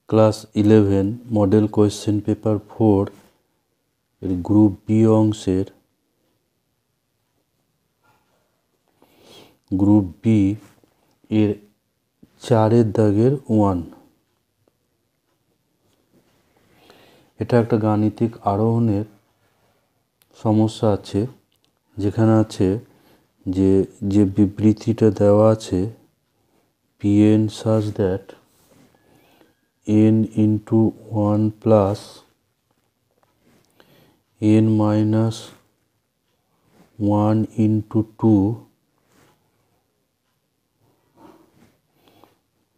Class 11 model question paper 4 এর group B অংশের group B এর 4 দাগের 1। এটা একটা গাণিতিক আরোহণের সমস্যা আছে, যেখানে আছে যে বিবৃতিটা দেওয়া আছে pn such that n into 1 plus n minus 1 into 2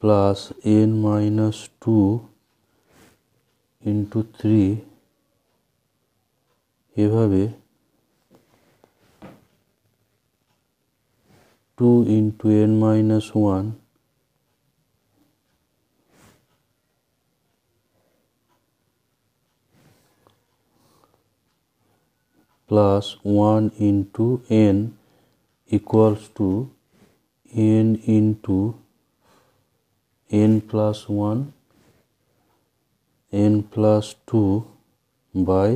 plus n minus 2 into 3 এভাবে 2 into n minus 1 plus 1 into n equals to n into n plus 1 n plus 2 by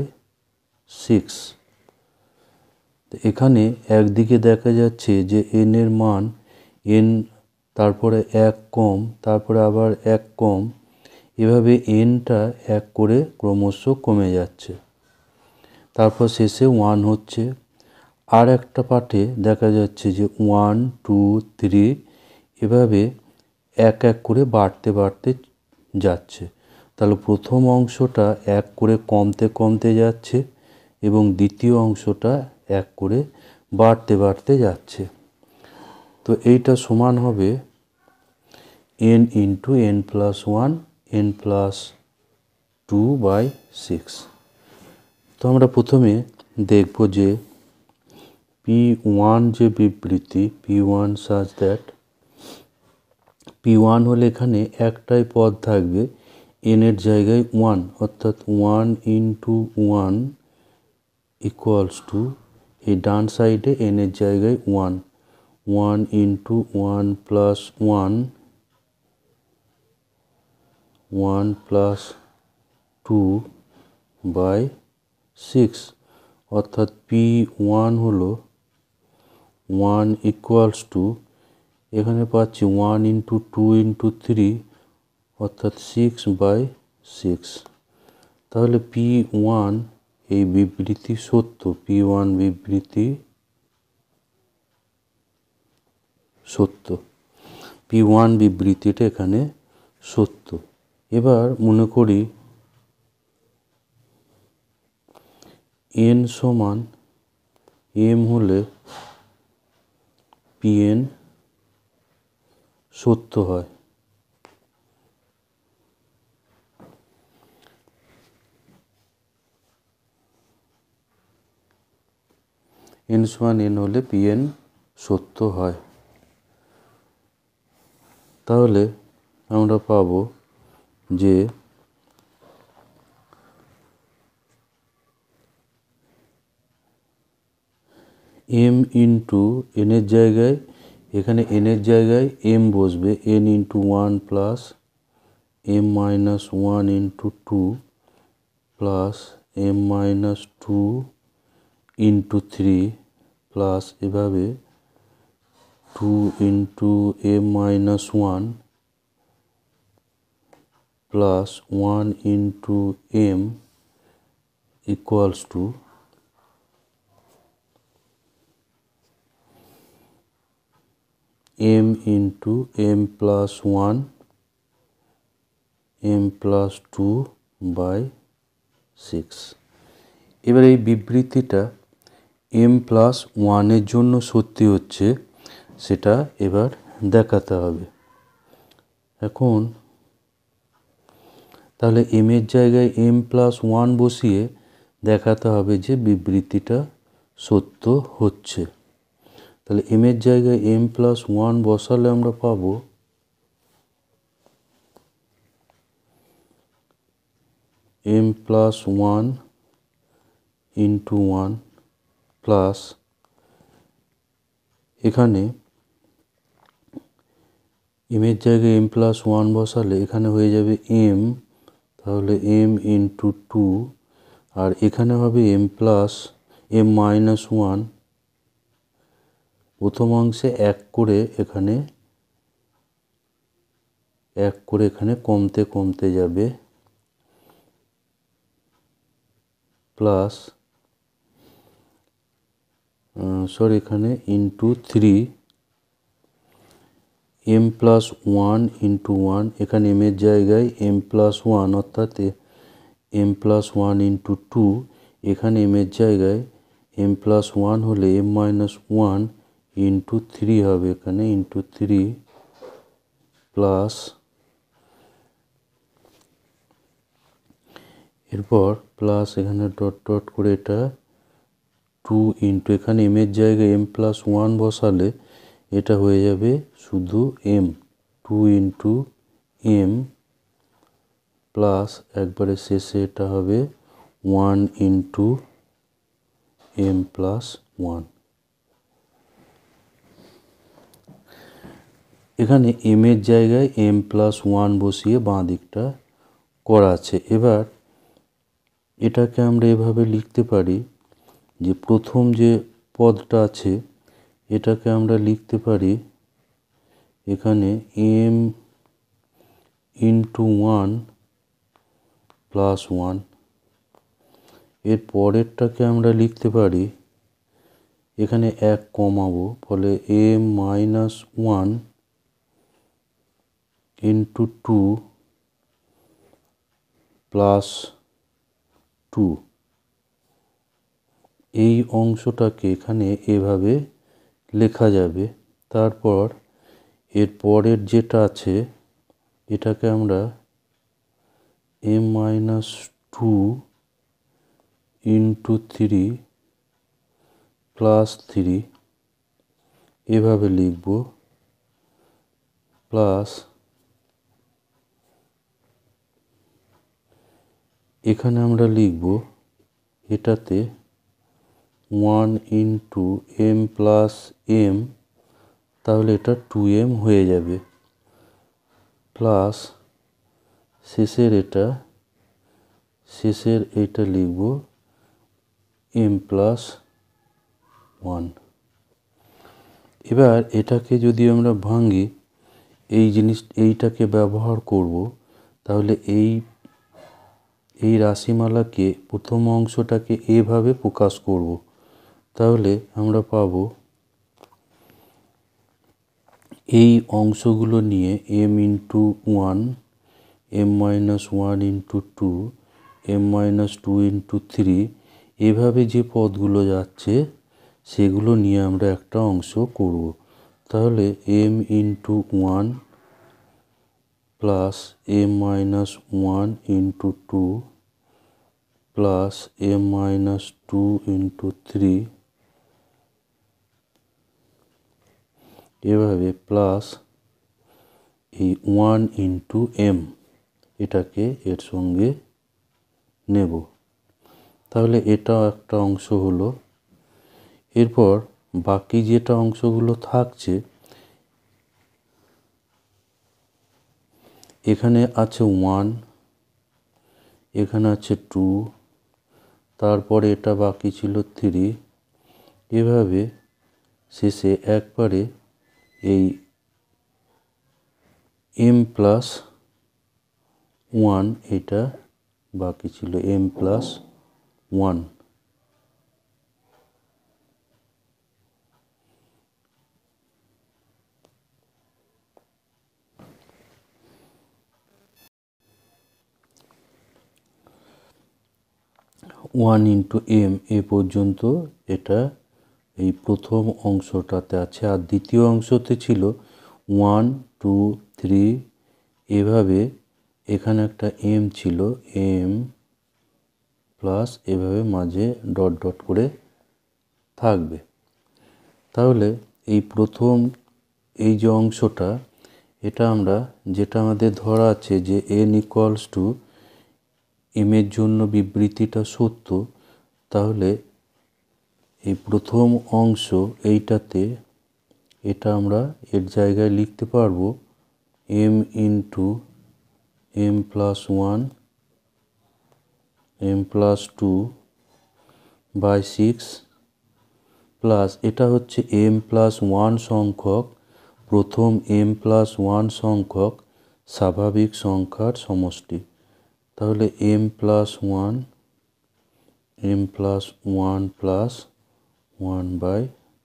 6। এখানে একদিকে দেখা যাচ্ছে যে n এর মান n, তারপরে 1 কম, তারপরে আবার 1 কম, এভাবে nটা 1 করে ক্রমশ কমে যাচ্ছে, তারপর শেষে 1 হচ্ছে। আর একটা পার্টে দেখা যাচ্ছে যে 1 2 3 এভাবে 1 1 করে বাড়তে বাড়তে যাচ্ছে। তাহলে প্রথম অংশটা 1 করে কমতে কমতে যাচ্ছে এবং দ্বিতীয় অংশটা 1 করে বাড়তে বাড়তে যাচ্ছে। তো এইটা সমান হবে n into n plus 1 n plus 2 by 6। তো আমরা প্রথমে দেখব যে p1 যে বিবৃতি p1 such that p1 হলে এখানে একটাই পদ থাকবে n এর জায়গায় 1, অর্থাৎ 1 into 1 equals to এই ডান সাইডে n এর জায়গায় 1 1 into 1 plus 1 1 plus 2 by 6, অর্থাৎ p1 হলো 1 equals to এখানে পাচ্ছি 1 into 2 into 3 অর্থাৎ 6 by 6। তাহলে p1 এই বিবৃতি সত্য, p1 বিবৃতি সত্য, p1 বিবৃতিটা এখানে সত্য। এবার মনে করি n সমান m হলে pn সত্য হয়। n সমান n হলে pn সত্য হয়। তাহলে আমরা পাবো যে m ইন্টু n এর জায়গায়, এখানে n এর জায়গায় m বসবে, n into 1 plus m minus 1 into 2 plus m minus 2 into 3 plus এভাবে 2 into m minus 1 plus 1 into m equals to m into m plus 1 m plus 2 by 6। এবার এই বিবৃতিটা m plus 1 এর জন্য সত্যি হচ্ছে, সেটা এবার দেখাতে হবে। এখন তাহলে m এর জায়গায় m plus 1 বসিয়ে দেখাতে হবে যে বিবৃতিটা সত্য হচ্ছে। তাহলে m এর জায়গায় m plus 1 বসালে আমরা পাবো m plus 1 into 1 প্লাস এখানে এমের জায়গায় এম প্লাস ওয়ান বসালে এখানে হয়ে যাবে এম, তাহলে এম ইন্টু টু, আর এখানে হবে M plus M minus one. প্রথম অংশে এক করে এখানে কমতে কমতে যাবে, প্লাস এখানে into three, M plus one into one, এখানে এমের জায়গায় এম প্লাস ওয়ান অর্থাৎ M plus one into two, এখানে এমের জায়গায় এম প্লাস ওয়ান হলে M minus one into three হবে, এখানে ইন্টু থ্রি, প্লাস এরপর প্লাস এখানে ডট ডট করে এটা টু ইন্টু, এখানে এমের জায়গায় এম প্লাস ওয়ান বসালে এটা হয়ে যাবে শুধু M, two into M, plus একবারে শেষে এটা হবে one into M plus one. এখানে এম এর জায়গায় এম প্লাস ওয়ান বসিয়ে বাঁ দিকটা করা আছে। এবার এটাকে আমরা এভাবে লিখতে পারি যে প্রথম যে পদটা আছে এটাকে আমরা লিখতে পারি এখানে M into one plus one. এর পরেরটাকে আমরা লিখতে পারি এখানে এক কমাবো, ফলে M minus one into two plus two. এই অংশটাকে এখানে এভাবে লেখা যাবে। তারপর এর পরের যেটা আছে এটাকে আমরা M minus two into three plus three এভাবে লিখব, প্লাস এখানে আমরা লিখব এটাতে one into M plus M, তাহলে এটা টু এম হয়ে যাবে, প্লাস শেষের এটা লিখব এম প্লাস ওয়ান। এবার এটাকে যদি আমরা ভাঙি এইটাকে ব্যবহার করব, তাহলে এই রাশিমালাকে প্রথম অংশটাকে এভাবে প্রকাশ করব, তাহলে আমরা পাব এই অংশগুলো নিয়ে M into one, M minus one into two, M minus two into three, এভাবে যে পদগুলো যাচ্ছে সেগুলো নিয়ে আমরা একটা অংশ করব। তাহলে M into one plus M minus one into two plus M minus two into three, এভাবে প্লাস এই ওয়ান ইন্টু এম এটাকে এর সঙ্গে নেব, তাহলে এটাও একটা অংশ হলো। এরপর বাকি যেটা অংশগুলো থাকছে এখানে আছে ওয়ান, এখানে আছে টু, তারপরে এটা বাকি ছিল থ্রি, এভাবে শেষে একবারে এই এম প্লাস ওয়ান এটা বাকি ছিল, M plus one. One into M এ পর্যন্ত এটা এই প্রথম অংশটাতে আছে, আর দ্বিতীয় অংশতে ছিল ওয়ান টু থ্রি, এভাবে এখানে একটা এম ছিল, এম প্লাস এভাবে মাঝে ডট ডট করে থাকবে। তাহলে এই প্রথম এই যে অংশটা এটা আমরা যেটা আমাদের ধরা আছে যে এন ইকুয়ালস টু এমের জন্য বিবৃতিটা সত্য, তাহলে এই প্রথম অংশ এইটাতে এটা আমরা এর জায়গায় লিখতে পারবো m into m plus 1 m plus 2 by 6 plus এটা হচ্ছে m প্লাস 1 সংখ্যক প্রথম m প্লাস 1 সংখ্যক স্বাভাবিক সংখ্যার সমষ্টি। তাহলে m plus 1 m plus 1 plus 1 by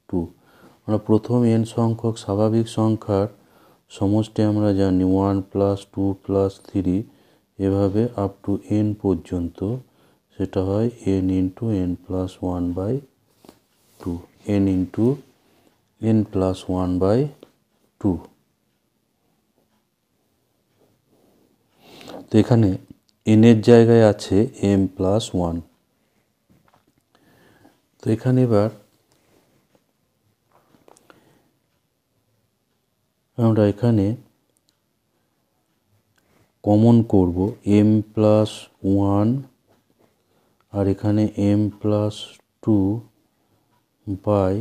2, আমরা প্রথম n সংখ্যক স্বাভাবিক সংখ্যার সমষ্টি আমরা জানি 1 প্লাস 2 প্লাস 3 এভাবে আপ টু n পর্যন্ত, সেটা হয় n into n plus 1 by 2, n into n plus 1 by 2। তো এখানে n এর জায়গায় আছে m প্লাস 1। তো এখানে এবার আমরা এখানে কমন করব m প্লাস 1 আর এখানে m প্লাস 2 বাই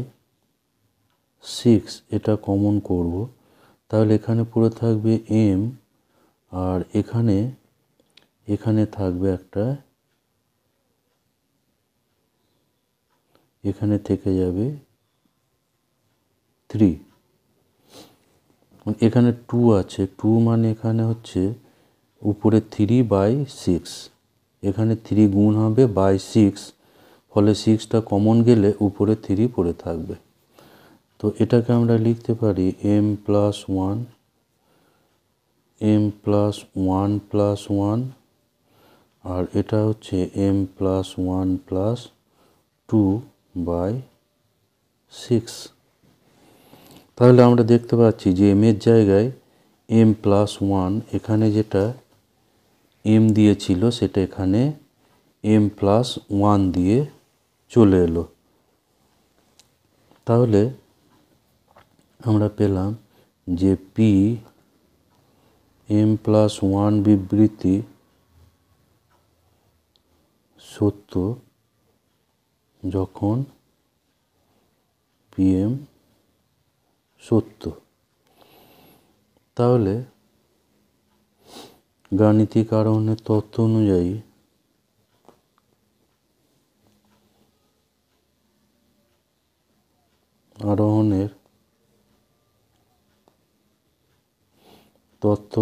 6 এটা কমন করব। তাহলে এখানে পুরো থাকবে m আর এখানে থাকবে একটা, এখানে থেকে যাবে 3, এখানে 2 আছে, 2 মানে এখানে হচ্ছে উপরে 3 বাই 6, এখানে 3 গুণ হবে বাই 6, ফলে 6টা কমন গেলে উপরে 3 পড়ে থাকবে। তো এটাকে আমরা লিখতে পারি m plus 1 m plus 1 plus 1 আর এটা হচ্ছে m প্লাস 1 প্লাস 2 বাই 6। তাহলে আমরা দেখতে পাচ্ছি যে m এর জায়গায় m প্লাস 1, এখানে যেটা m দিয়েছিল সেটা এখানে m প্লাস 1 দিয়ে চলে এলো। তাহলে আমরা পেলাম যে p m প্লাস 1 বিবৃতি সত্য যখন pm সত্য। তাহলে গাণিতিক আরোহণের তত্ত্ব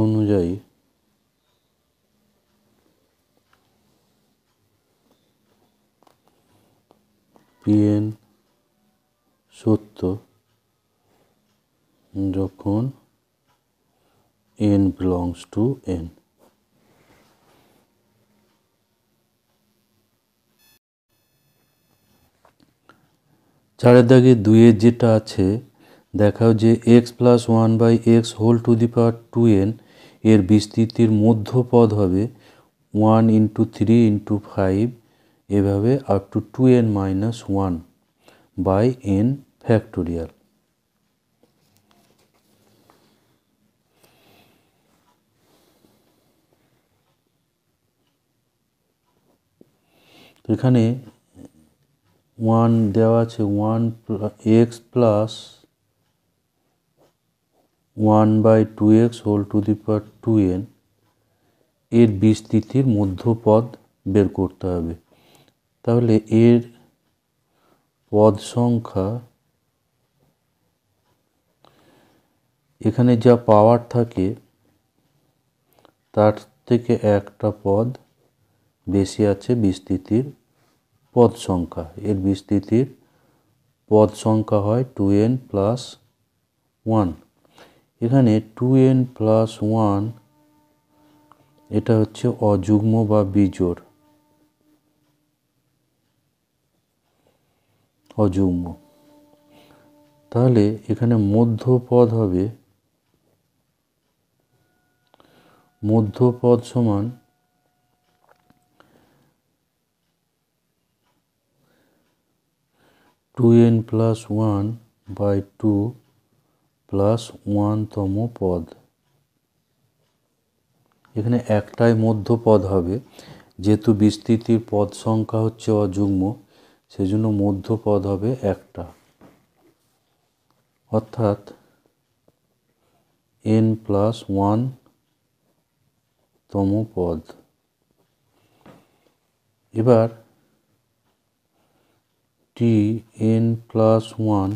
অনুযায়ী pn সত্য যখন n belongs to n। চারের দাগে 2 এর যেটা আছে দেখাও যে x plus 1 by x whole to the power 2n এর বিস্তৃতির মধ্যপদ হবে 1 ইন্টু 3 ইন্টু 5 এভাবে up to 2n minus 1 by n factorial. এখানে 1 দেওয়া আছে 1 x plus 1 by 2x whole to the power 2n এর বিস্তৃতির মধ্যপদ বের করতে হবে। তাহলে এর পদ সংখ্যা এখানে যা পাওয়ার থাকে তার থেকে একটা পদ বেশি আছে বিস্তৃতির পদ সংখ্যা, এর বিস্তৃতির পদ সংখ্যা হয় 2n প্লাস 1। এখানে 2n প্লাস 1 এটা হচ্ছে অযুগ্ম বা বিজোড়, অযুগ্ম। তাহলে এখানে মধ্যপদ হবে, মধ্যপদ সমান 2n প্লাস 1 বাই 2 প্লাস 1তম পদ। এখানে একটাই মধ্যপদ হবে, যেহেতু বিস্তৃতির পদ সংখ্যা হচ্ছে অযুগ্ম সেজন্য মধ্যপদ হবে একটা, অর্থাৎ n প্লাস 1 তম পদ। এবার tn প্লাস 1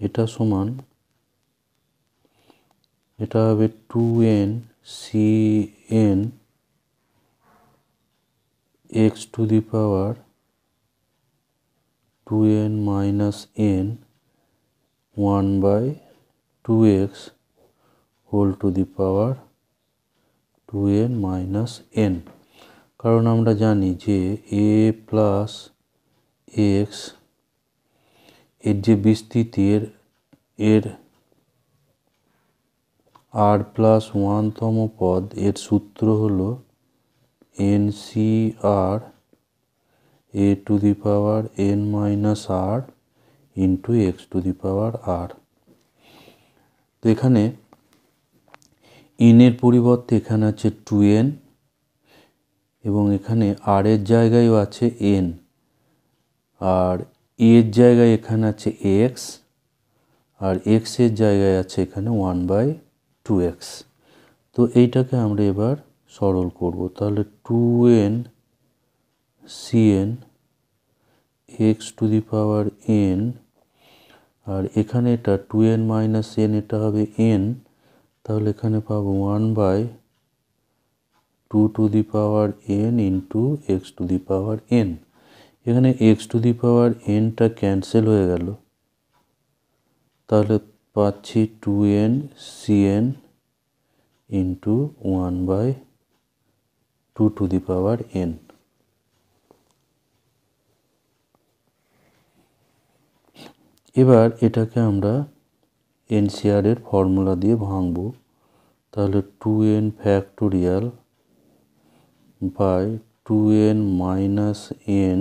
এটা সমান, এটা হবে 2n cn x to the power 2n minus n 1/2x whole to the power 2n minus n। কারণ আমরা জানি যে a প্লাস x এর যে বিস্তৃতি এর r প্লাস 1 তম পদ, এর সূত্র হলো NCR a two the power n minus r into x to the power r। তো এখানে n এর পরিবর্তে এখানে আছে 2n এবং এখানে r এর জায়গায়ও আছে n, আর এর জায়গায় এখানে আছে x, আর x এর জায়গায় আছে এখানে 1/2x। তো এইটাকে আমরা এবার সরল করব। তাহলে 2n cn x to the power n, আর এখানে এটা 2n মাইনাস n, এটা হবে n, তাহলে এখানে পাবো 1/2 to the power n into x to the power n। এখানে x টু দি পাওয়ার nটা ক্যান্সেল হয়ে গেল, তাহলে পাচ্ছি 2n cn into 1/2 to the power n। এবার এটাকে আমরা NCR এর ফর্মুলা দিয়ে ভাঙব। তাহলে 2n factorial by 2n minus n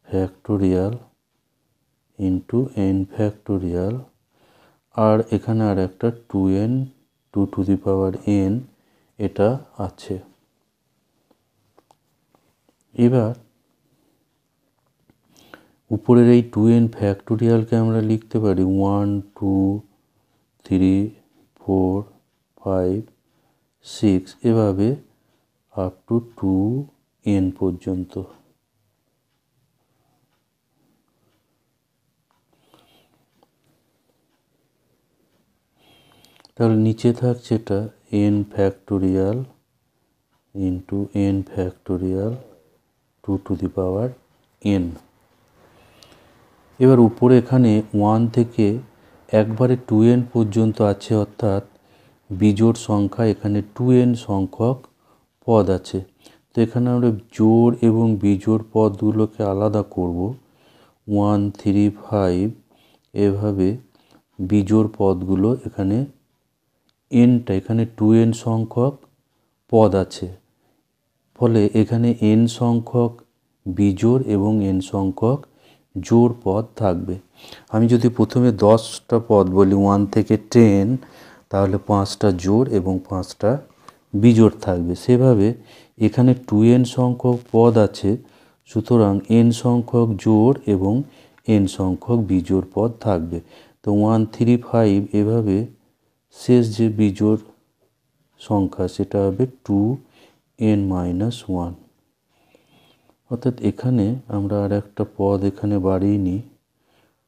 factorial into n factorial, আর এখানে আর একটা 2n 2 to the power n এটা আছে। এবার উপরের এই 2n ফ্যাক্টোরিয়ালকে আমরা লিখতে পারি 1 2 3 4 5 6 এভাবে আপ টু 2n পর্যন্ত। তাহলে নিচে থাকছে এটা n factorial into n factorial 2 to the power n। এবার উপরে এখানে 1 থেকে একবারে 2n পর্যন্ত আছে, অর্থাৎ বিজোড় সংখ্যা এখানে 2n সংখ্যক পদ আছে। তো এখানে আমরা জোড় এবং বিজোড় পদগুলোকে আলাদা করব। 1 3 5 এভাবে বিজোড় পদগুলো, এখানে nটা এখানে 2n সংখ্যক পদ আছে, ফলে এখানে n সংখ্যক বিজোড় এবং n সংখ্যক জোড় পদ থাকবে। আমি যদি প্রথমে 10টা পদ বলি 1 থেকে 10, তাহলে 5টা জোড় এবং 5টা বিজোড় থাকবে। সেভাবে এখানে 2n সংখ্যক পদ আছে, সুতরাং n সংখ্যক জোড় এবং n সংখ্যক বিজোড় পদ থাকবে। তো 1 3 5 এভাবে শেষ যে বিজোড় সংখ্যা সেটা হবে 2n মাইনাস 1। অর্থাৎ এখানে আমরা আর একটা পদ এখানে বাড়িয়ে নিই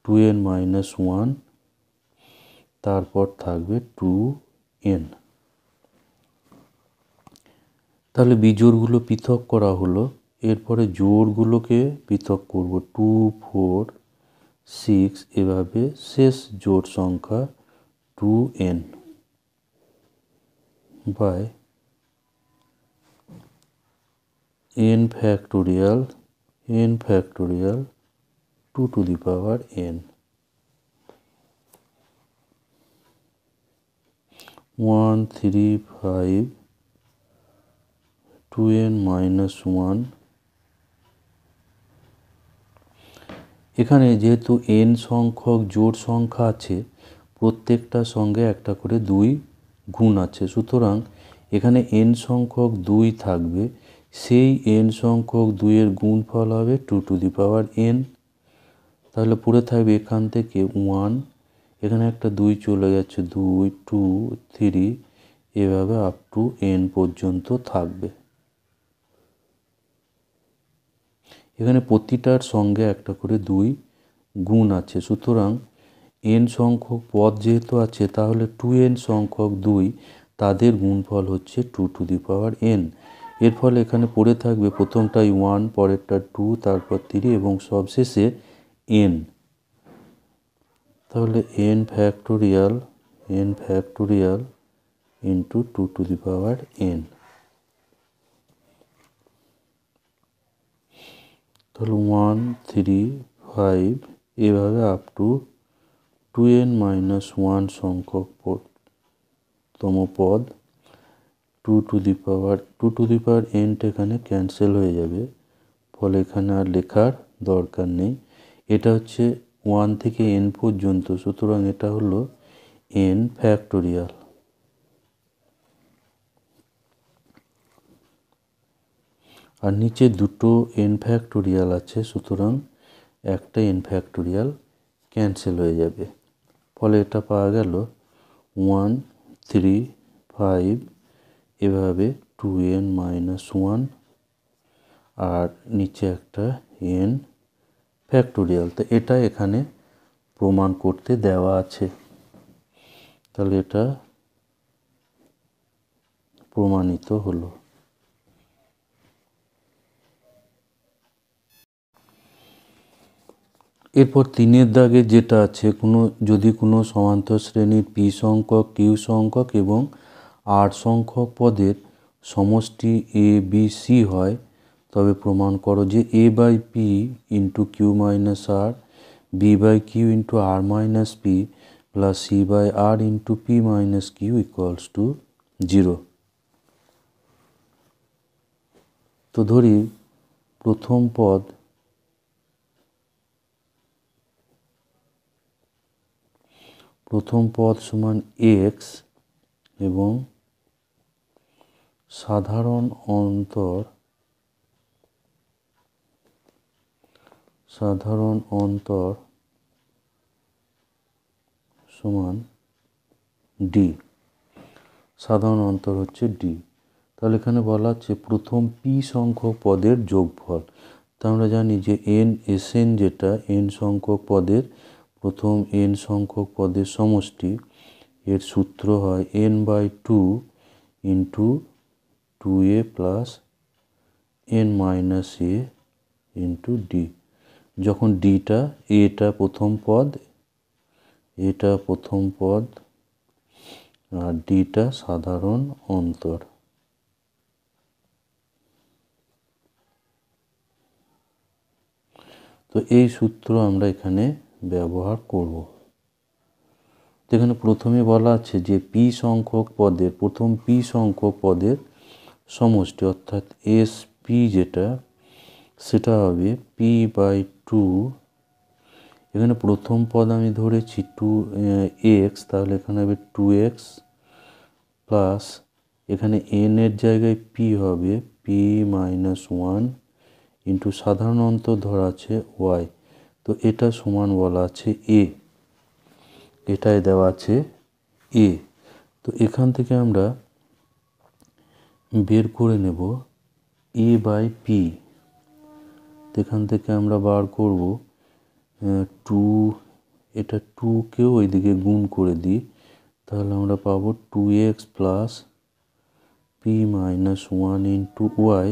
2n মাইনাস 1, তারপর থাকবে 2n। তাহলে বিজোড়গুলো পৃথক করা হলো, এরপরে জোড়গুলোকে পৃথক করব 2 4 6 এভাবে শেষ জোড় সংখ্যা 2n by n factorial 2 to the power n। 1 3 5 2n minus 1। এখানে যেহেতু n সংখ্যক জোড় সংখ্যা আছে, প্রত্যেকটার সঙ্গে একটা করে 2 গুণ আছে, সুতরাং এখানে n সংখ্যক 2 থাকবে। সেই n সংখ্যক 2 এর গুণফল হবে 2 টু দি পাওয়ার n। তাহলে পড়ে থাকবে এখান থেকে 1, এখানে একটা 2 চলে যাচ্ছে, 2 2 3 এভাবে আপ টু n পর্যন্ত থাকবে। এখানে প্রতিটার সঙ্গে একটা করে 2 গুণ আছে, সুতরাং n সংখ্যক পদ যেহেতু আছে তাহলে 2n সংখ্যক 2 তাদের গুণফল হচ্ছে 2 টু দি পাওয়ার n। এর ফলে এখানে পড়ে থাকবে প্রথমটাই 1, পরেরটা 2, তারপর 3 এবং সবশেষে n। তাহলে n factorial into 2 to the power n। তাহলে 1 3 5 এভাবে আপ টু 2n মাইনাস 1 সংখ্যক তম পদ 2 টু দি পাওয়ার nটা এখানে ক্যান্সেল হয়ে যাবে, ফলে এখানে আর লেখার দরকার নেই। এটা হচ্ছে 1 থেকে n পর্যন্ত, সুতরাং এটা হলো n ফ্যাক্টোরিয়াল। আর নিচে দুটো n ফ্যাক্টোরিয়াল আছে, সুতরাং একটা n ফ্যাক্টোরিয়াল ক্যান্সেল হয়ে যাবে, ফলে এটা পাওয়া গেল 1 3 5 এভাবে 2n মাইনাস 1 আর নিচে একটা n ফ্যাক্টোরিয়াল। তো এটা এখানে প্রমাণ করতে দেওয়া আছে, তাহলে এটা প্রমাণিত হলো। এরপর 3-এর দাগে যেটা আছে, যদি কোনো সমান্তর শ্রেণীর p সংখ্যক, q সংখ্যক এবং r সংখ্যক পদের সমষ্টি a b c হয়, তবে প্রমাণ করো যে a by p into q minus r, b by q into r minus p plus c by r into p minus q equals to 0। তো ধরি প্রথম পদ সমান x এবং সাধারণ অন্তর সমান d, সাধারণ অন্তর হচ্ছে d। তাহলে এখানে বলা হচ্ছে প্রথম p সংখ্যক পদের যোগফল। তা আমরা জানি যে Sn যেটা n সংখ্যক পদের প্রথম n সংখ্যক পদের সমষ্টি, এর সূত্র হয় n by 2 into 2a plus n minus a into d। যখন এটা প্রথম পদ আর ডিটা সাধারণ অন্তর। তো এই সূত্র আমরা এখানে ব্যবহার করব। তো এখানে প্রথমে বলা আছে যে প্রথম p সংখ্যক পদের সমষ্টি অর্থাৎ SP যেটা, সেটা হবে p বাই 2। এখানে প্রথম পদ আমি ধরেছি 2x, তাহলে এখানে হবে 2x প্লাস এখানে n এর জায়গায় p হবে p মাইনাস 1 ইন্টু সাধারণ অন্তর ধরা আছে y। তো এটা সমান বলা আছে a, এটাই দেওয়া আছে a। তো এখান থেকে আমরা বের করে নেব a বাই p। এখান থেকে আমরা বার করব 2, এটা 2কেও ওইদিকে গুণ করে দিই, তাহলে আমরা পাবো 2x plus p minus 1 into y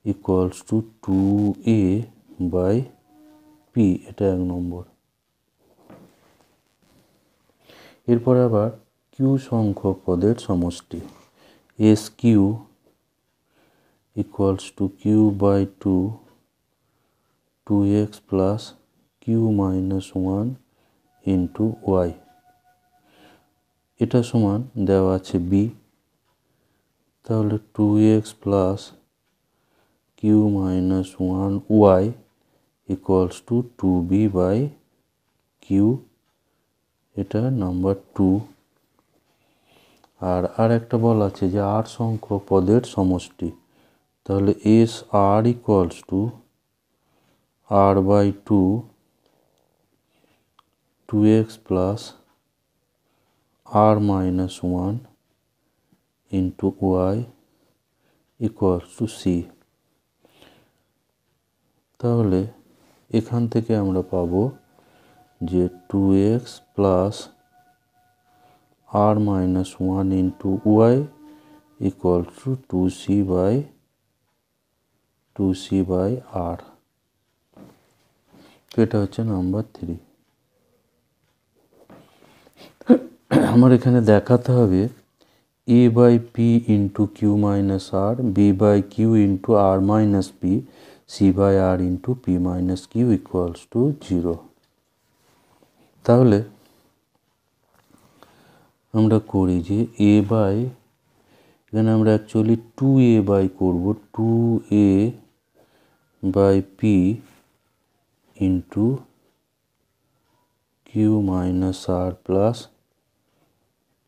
equals to 2a by p। এটা 1 নম্বর। এরপরে আবার q সংখ্যক পদের সমষ্টি SQ equals to q by 2x plus q minus 1 into y। এটা সমান দেওয়া আছে b, তাহলে 2x plus q minus 1y equals to 2b by q। এটা নাম্বার 2। আর একটা বলা আছে যে r সংখ্যক পদের সমষ্টি, তাহলে SR equals to r by 2 2x plus r minus 1 into y equals to c। তাহলে এখান থেকে আমরা পাবো যে 2x plus r minus 1 into y equals to 2c by r। এটা হচ্ছে নাম্বার 3। আমার এখানে দেখাতে হবে a by p into q minus r, b by q into r minus p, c by r into p minus q equals to 0। তাহলে আমরা করি যে a by, এখানে আমরা অ্যাকচুয়ালি 2a by করব, 2a by p into q minus r plus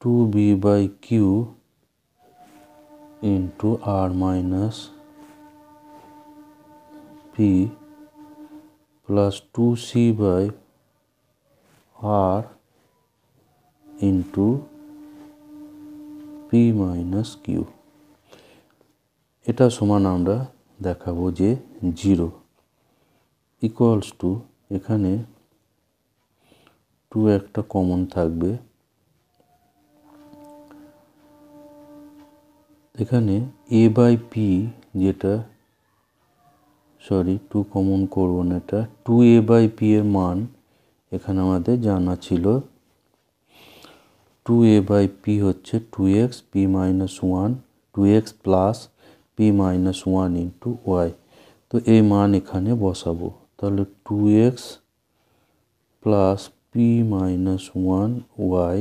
2b by q into r minus p plus 2c by r into p minus q। এটা সমান আমরা দেখাবো যে 0 equals to, এখানে 2 একটা কমন থাকবে, এখানে a by p যেটা, সরি 2 কমন করব না, এটা 2a by p এর মান এখানে আমাদের জানা ছিল। 2a by p হচ্ছে 2x p minus 1, 2x plus p minus 1 into y। তো এই মান এখানে বসাবো, তাহলে 2x plus p minus 1 y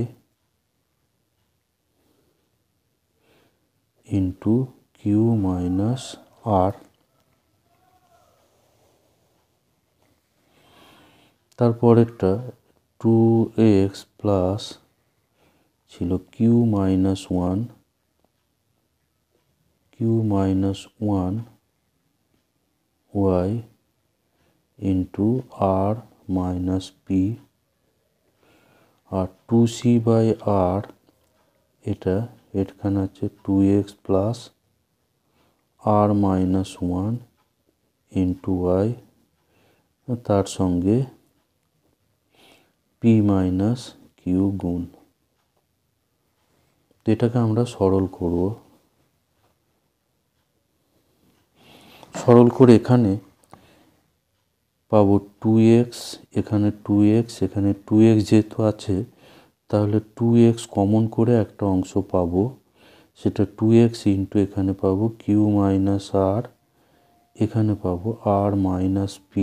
into q minus r। তারপরেরটা 2x প্লাস ছিল q minus 1 y into r minus p, R 2c by r, এটা এখানে আছে 2x plus r minus 1 into y, তার সঙ্গে p minus q গুণ। তো এটাকে আমরা সরল করব, সরল করে এখানে পাবো 2x, এখানে 2x, এখানে 2x যেহেতু আছে তাহলে 2x কমন করে একটা অংশ পাবো, সেটা 2x ইন্টু এখানে পাবো q মাইনাস r, এখানে পাবো r মাইনাস p,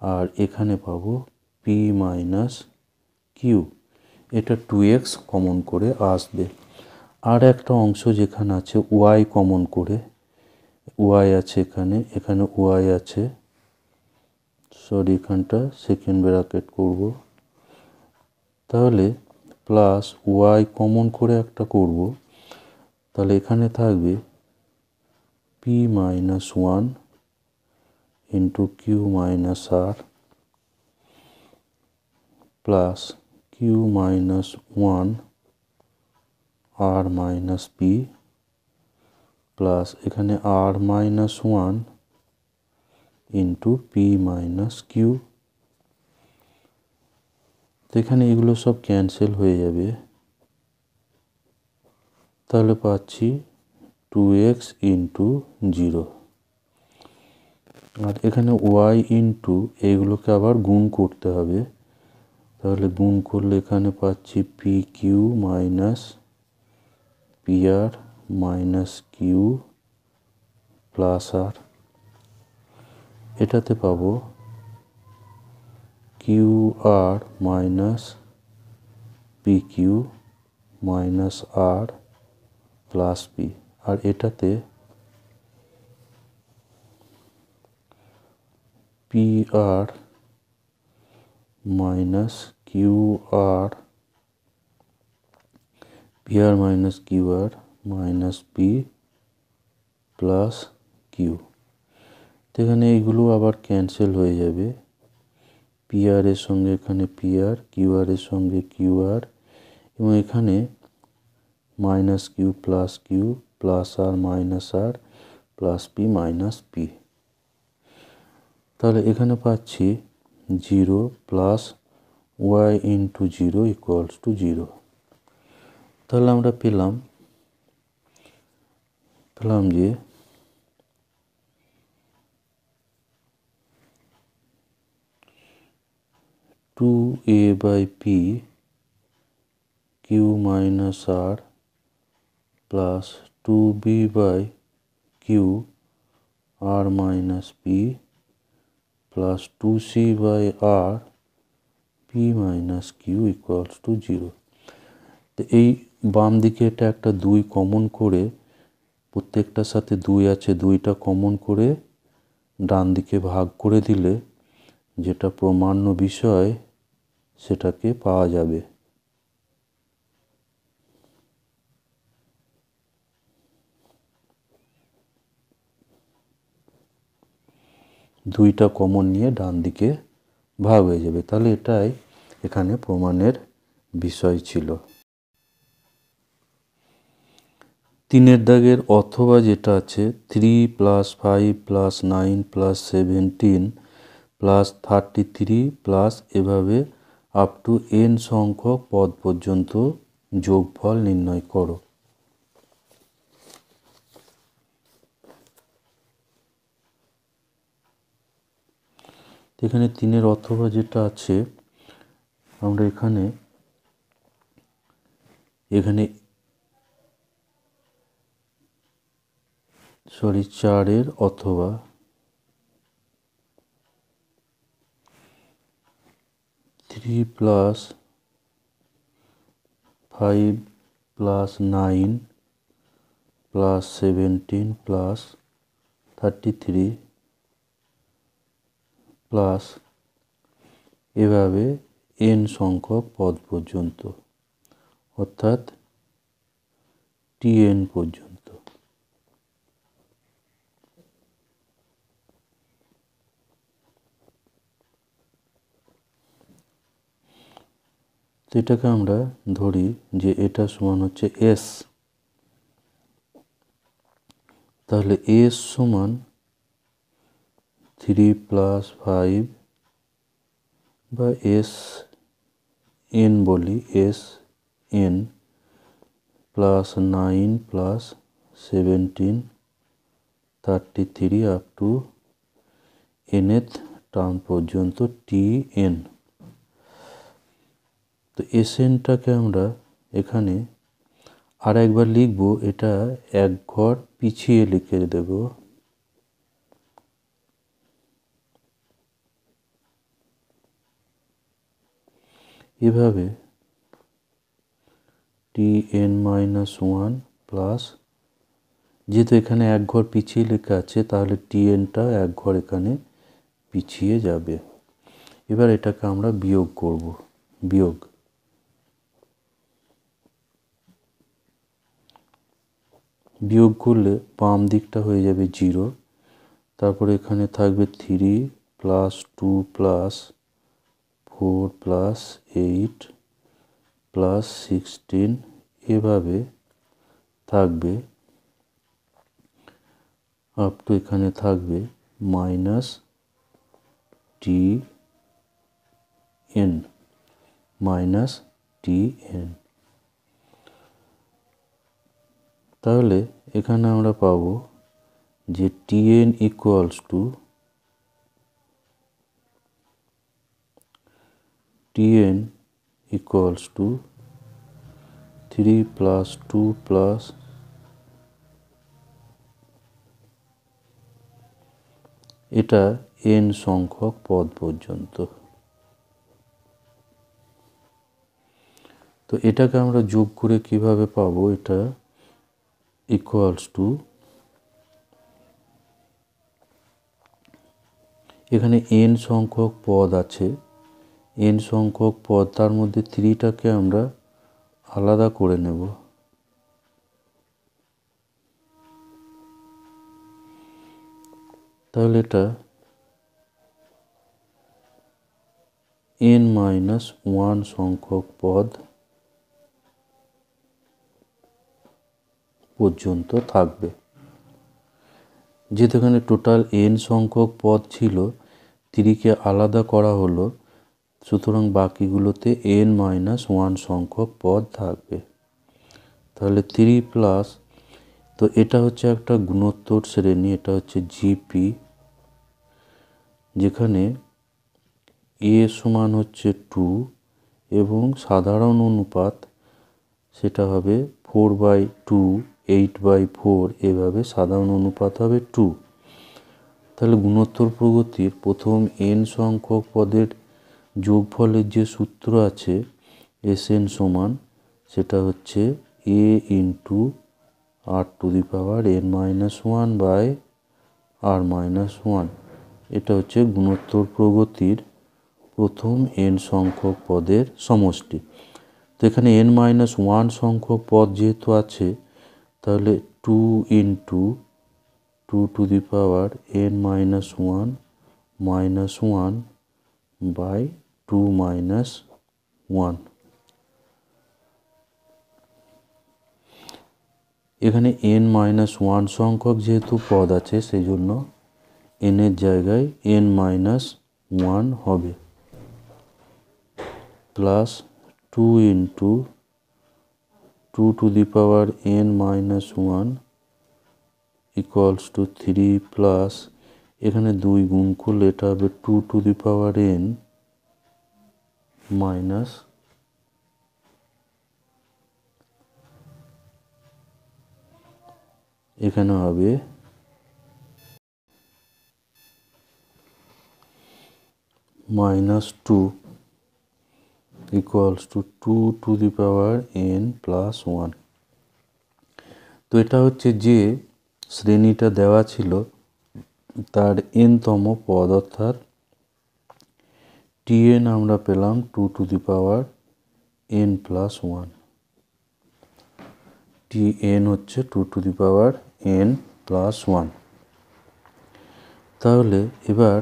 আর এখানে পাবো p মাইনাস q। এটা 2x কমন করে আসবে। আর একটা অংশ যেখানে আছে y কমন করে, y আছে এখানে, এখানে y আছে, সরি এখানটা সেকেন্ড ব্র্যাকেট করব, তাহলে প্লাস y কমন করে একটা করব, তাহলে এখানে থাকবে p minus 1 into q minus r plus q minus 1 r minus p plus এখানে r minus 1 into p minus q। তো এখানে এগুলো সব ক্যান্সেল হয়ে যাবে, তাহলে পাচ্ছি 2x ইন্টু 0, আর এখানে y ইন্টু এইগুলোকে আবার গুণ করতে হবে, তাহলে গুণ করলে এখানে পাচ্ছি P Q minus P R minus Q plus আর, এটাতে পাবো Q R minus P Q minus R plus P, আর এটাতে P R minus Q R, P R minus Q R minus P plus Q. তো এখানে এইগুলো আবার cancel হয়ে যাবে, P R এর সঙ্গে এখানে পি আর, কিউ আর এর সঙ্গে কিউ আর, এবং এখানে minus Q plus R minus R plus P minus P. তাহলে এখানে পাচ্ছি 0 plus Y into 0 equals to 0। তাহলে আমরা পেলাম যে 2a by P Q minus R plus 2b by Q R minus P plus 2c by R P minus Q equals to 0। তো এই বাম দিকে এটা একটা 2 কমন করে, প্রত্যেকটার সাথে 2 আছে, 2টা কমন করে ডান দিকে ভাগ করে দিলে যেটা প্রমাণ্য বিষয় সেটাকে পাওয়া যাবে। দুইটা কমন নিয়ে ডান দিকে ভাগ হয়ে যাবে। তাহলে এটাই এখানে প্রমাণের বিষয় ছিল। 3 দাগের অথবা যেটা আছে 3 plus 5 plus 9 plus 17 plus 33 plus এভাবে আপ টু n সংখ্যক পদ পর্যন্ত যোগফল নির্ণয় করো। এখানে 3 অথবা যেটা আছে আমরা এখানে 4 অথবা 3 plus 5 plus 9 plus 17 plus 33 plus এভাবে n সংখ্যক পদ পর্যন্ত, অর্থাৎ tn পর্যন্ত। তো এটাকে আমরা ধরি যে এটা সমান হচ্ছে s। তাহলে s সমান 3 প্লাস 5 বা s n বলি, s n plus 9 plus 17 33 up to nth term পর্যন্ত tn। তো SNটাকে আমরা এখানে আর একবার লিখব, এটা এক ঘর পিছিয়ে লিখে দেব। এভাবে tn-1 প্লাস, যেহেতু এখানে এক ঘর পিছিয়ে লেখা আছে তাহলে tnটা এক ঘর এখানে পিছিয়ে যাবে। এবার এটাকে আমরা বিয়োগ করব। বিয়োগ করলে বাম দিকটা হয়ে যাবে 0। তারপরে এখানে থাকবে 3 প্লাস 2 প্লাস 4 প্লাস 8 প্লাস 16 এভাবে থাকবে আপ টু এখানে থাকবে মাইনাস tn। তাহলে এখানে আমরা পাবো যে tn equals to 3 plus 2 plus এটা n সংখ্যক পদ পর্যন্ত। তো এটাকে আমরা যোগ করে কিভাবে পাবো, এটা ইকুয়ালস টু, এখানে n সংখ্যক পদ আছে, n সংখ্যক পদ, তার মধ্যে 3টাকে আমরা আলাদা করে নেব। তাহলে এটা n-1 সংখ্যক পদ পর্যন্ত থাকবে। যেহেতু এখানে টোটাল n সংখ্যক পদ ছিল, 3কে আলাদা করা হলো, সুতরাং বাকিগুলোতে n-1 সংখ্যক পদ থাকবে। তাহলে 3 প্লাস, তো এটা হচ্ছে একটা গুণোত্তর শ্রেণী, এটা হচ্ছে জিপি, যেখানে a সমান হচ্ছে 2 এবং সাধারণ অনুপাত সেটা হবে 4/2, 8/4, এভাবে সাধারণ অনুপাত হবে 2। তাহলে গুণোত্তর প্রগতির প্রথম n সংখ্যক পদের যোগফলের যে সূত্র আছে Sn সমান, সেটা হচ্ছে a ইন্টু r⁻n-1/r-1। এটা হচ্ছে গুণোত্তর প্রগতির প্রথম n সংখ্যক পদের সমষ্টি। তো এখানে n-1 সংখ্যক পদ যেহেতু আছে, তাহলে 2 ইন্টু 2n-1 -1/2-1। এখানে n-1 সংখ্যক যেহেতু পদ আছে, সেই জন্য n এর জায়গায় n-1 হবে, plus 2 into 2n-1 equals to 3, plus এখানে 2 গুণ করলে এটা হবে 2n মাইনাস এখানে হবে -2 ইকুয়ালস টু 2n+1। তো এটা হচ্ছে যে শ্রেণীটা দেওয়া ছিল তার n-তম পদ, অর্থাৎ tn আমরা পেলাম 2n+1। tn হচ্ছে 2n+1। তাহলে এবার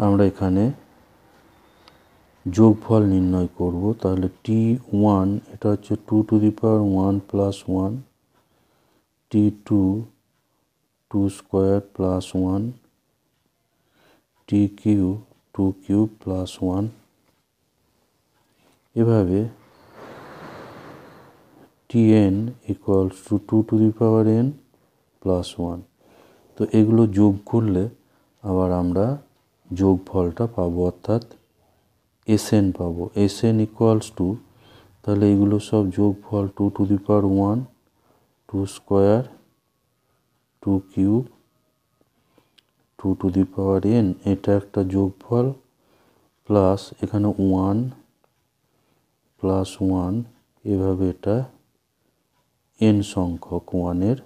আমরা এখানে যোগফল নির্ণয় করব। তাহলে t1 এটা হচ্ছে 2n+1, t2 2^2+1, t3 2^3+1, এভাবে tn ইকুয়ালস টু 2n+1। তো এগুলো যোগ করলে আবার আমরা যোগফলটা পাবো, অর্থাৎ Sn পাবো। Sn ইকুয়ালস টু, তাহলে এগুলো সব যোগফল 2n, 2^2, 2^3, 2n, এটা একটা যোগফল, প্লাস এখানে 1+1, এভাবে এটা n সংখ্যক 1-এর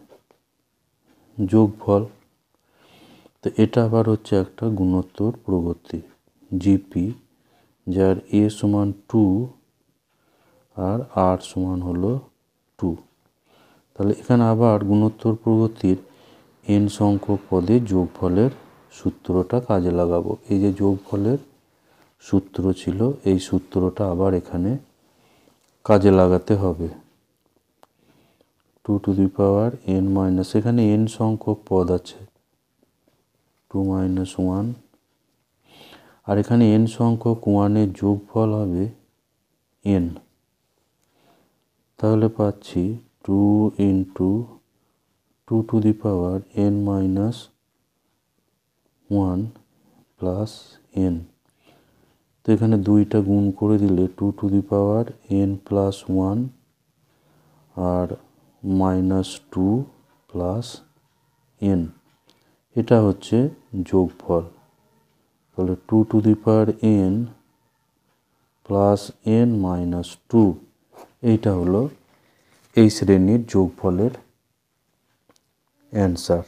যোগফল। তো এটা আবার হচ্ছে একটা গুণোত্তর প্রগতি জিপি, যার a সমান 2 আর r সমান হলো 2। তাহলে এখানে আবার গুণোত্তর প্রগতির n সংখ্যক পদের যোগফলের সূত্রটা কাজে লাগাবো। এই যে যোগফলের সূত্র ছিল, এই সূত্রটা আবার এখানে কাজে লাগাতে হবে। 2n-, এখানে n সংখ্যক পদ আছে 2-1, আর এখানে n সংখ্যক 1-এর যোগফল হবে n। তাহলে পাচ্ছি 2 ইন্টু 2n-1 প্লাস n। তো এখানে 2টা গুণ করে দিলে 2n+1 আর -2 প্লাস n, এটা হচ্ছে যোগফল। তাহলে 2n প্লাস n-2, এইটা হলো এই শ্রেণীর যোগফলের অ্যান্সার।